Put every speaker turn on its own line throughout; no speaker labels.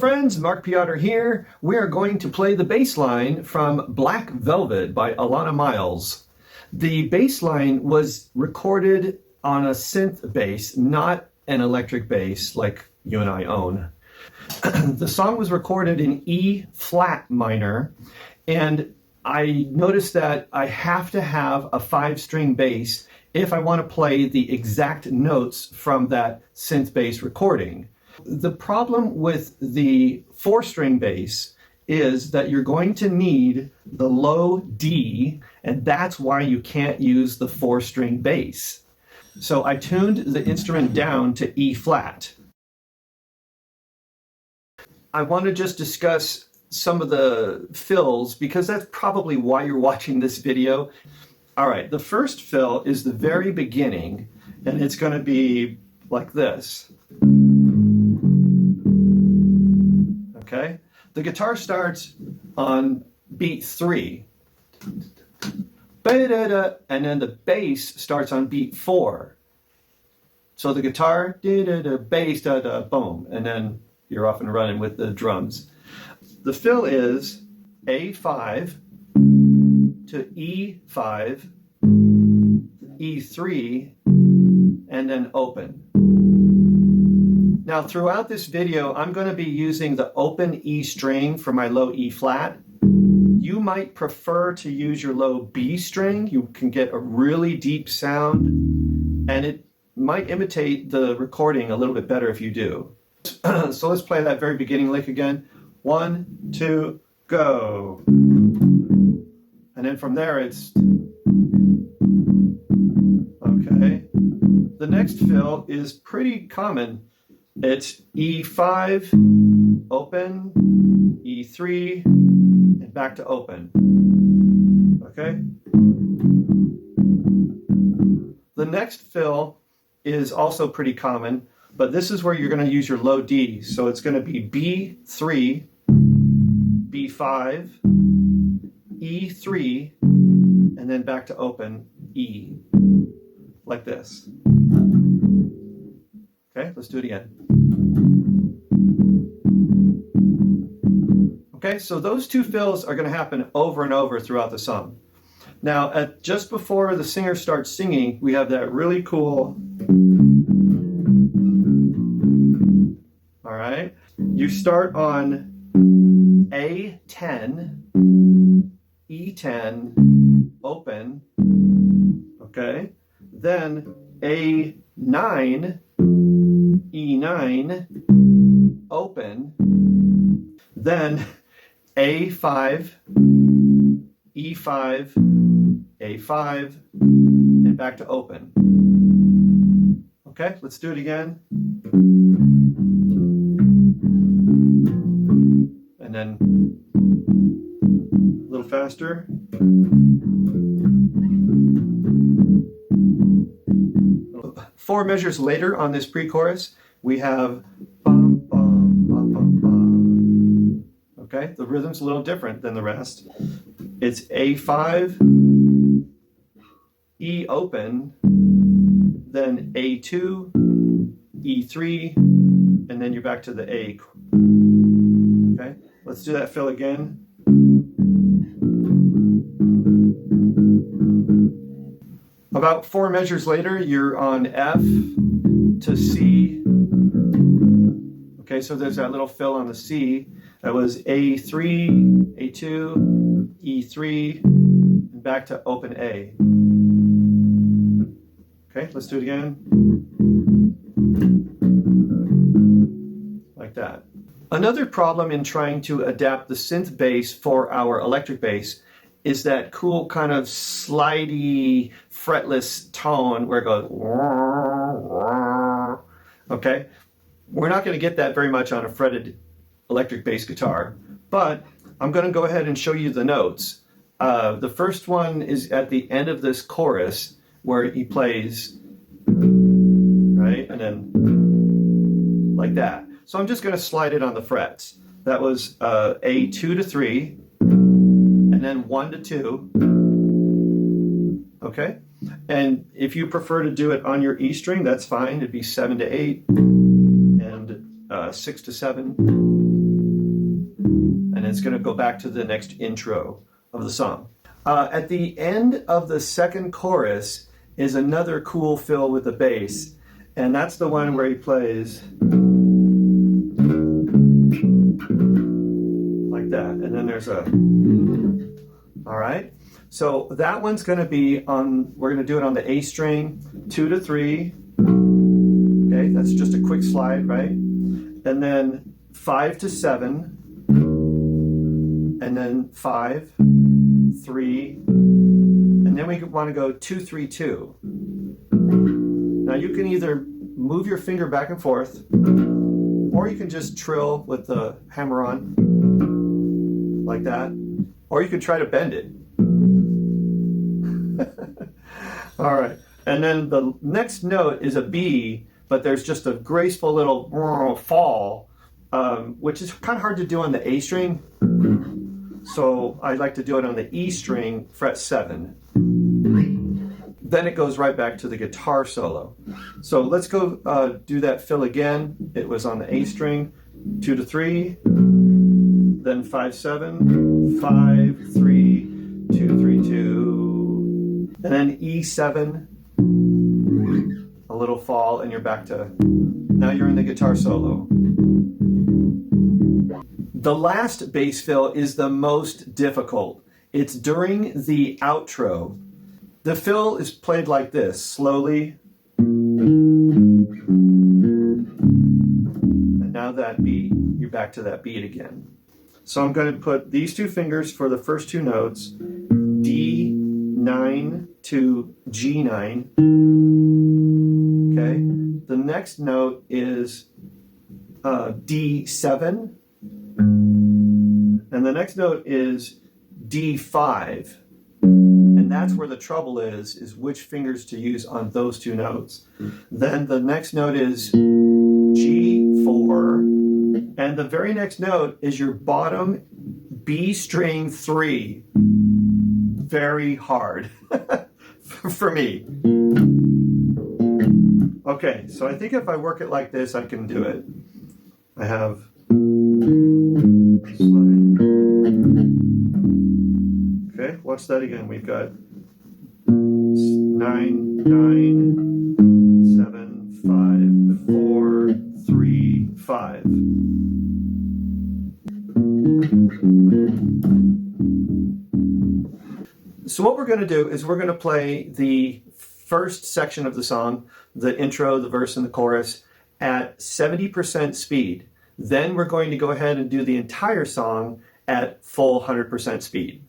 friends, Mark Peotter here. We are going to play the bass line from Black Velvet by Alana Miles. The bass line was recorded on a synth bass, not an electric bass like you and I own. The song was recorded in E flat minor, and I noticed that I have to have a 5-string bass if I want to play the exact notes from that synth bass recording. The problem with the 4-string bass is that you're going to need the low D, and that's why you can't use the 4-string bass. So I tuned the instrument down to E flat. I want to just discuss some of the fills because that's probably why you're watching this video. All right, the first fill is the very beginning, and it's going to be like this. Okay, the guitar starts on beat 3, and then the bass starts on beat 4. So the guitar, bass, boom, and then you're off and running with the drums. The fill is A5 to E5, E3, and then open. Now, throughout this video, I'm going to be using the open E string for my low E flat. You might prefer to use your low B string. You can get a really deep sound, and it might imitate the recording a little bit better if you do. So let's play that very beginning lick again. 1, 2, go. And then from there it's... Okay. The next fill is pretty common. It's E5, open, E3, and back to open. Okay? The next fill is also pretty common, but this is where you're going to use your low D. So it's going to be B3, B5, E3, and then back to open, E, like this. Okay, let's do it again. Okay, so those two fills are going to happen over and over throughout the song. Now, just before the singer starts singing, we have that really cool... All right, you start on A10, E10, open, okay? Then A9, E9, open, then A5, E5, A5, and back to open. Okay, let's do it again. And then a little faster. 4 measures later on this pre-chorus, we have bum, bum, bum, bum, bum. Okay, the rhythm's a little different than the rest. It's A5, E open, then A2, E3, and then you're back to the A. Okay, let's do that fill again. About 4 measures later, you're on F to C. Okay, so there's that little fill on the C. That was A3, A2, E3, and back to open A. Okay, let's do it again. Like that. Another problem in trying to adapt the synth bass for our electric bass is that cool kind of slidey, fretless tone where it goes... Okay? We're not going to get that very much on a fretted electric bass guitar, but I'm going to go ahead and show you the notes. The first one is at the end of this chorus where he plays, right? And then like that. So I'm just going to slide it on the frets. That was A2 to 3, and then 1 to 2. Okay? And if you prefer to do it on your E string, that's fine. It'd be 7 to 8 and 6 to 7. and it's going to go back to the next intro of the song. At the end of the second chorus is another cool fill with the bass, and that's the one where he plays like that, and then there's a, all right? So that one's going to be on, we're going to do it on the A string, 2 to 3. Okay, that's just a quick slide, right? And then 5 to 7, and then 5, 3, and then we want to go 2, 3, 2. Now you can either move your finger back and forth, or you can just trill with the hammer on, like that, or you can try to bend it. All right, and then the next note is a B, but there's just a graceful little fall, which is kind of hard to do on the A string. So I like to do it on the E string, fret 7. Then it goes right back to the guitar solo. So let's go do that fill again. It was on the A string, 2 to 3, then 5, 7, 5, 3, 2, 3, 2, and then E7, a little fall, and you're back to, now you're in the guitar solo. The last bass fill is the most difficult. It's during the outro. The fill is played like this, slowly. And now that beat, you're back to that beat again. So I'm going to put these two fingers for the first two notes, D9 to G9. Okay. The next note is D7. And the next note is D5. And that's where the trouble is which fingers to use on those two notes. Then the next note is G4. And the very next note is your bottom B string 3. Very hard for me. Okay, so I think if I work it like this, I can do it. I have slide. Okay, what's that again? We've got 9, 9, 7, 5, 4, 3, 5. So what we're going to do is we're going to play the first section of the song, the intro, the verse, and the chorus, at 70% speed. Then we're going to go ahead and do the entire song at full 100% speed.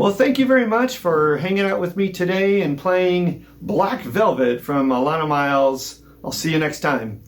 Well, thank you very much for hanging out with me today and playing Black Velvet from Alana Miles. I'll see you next time.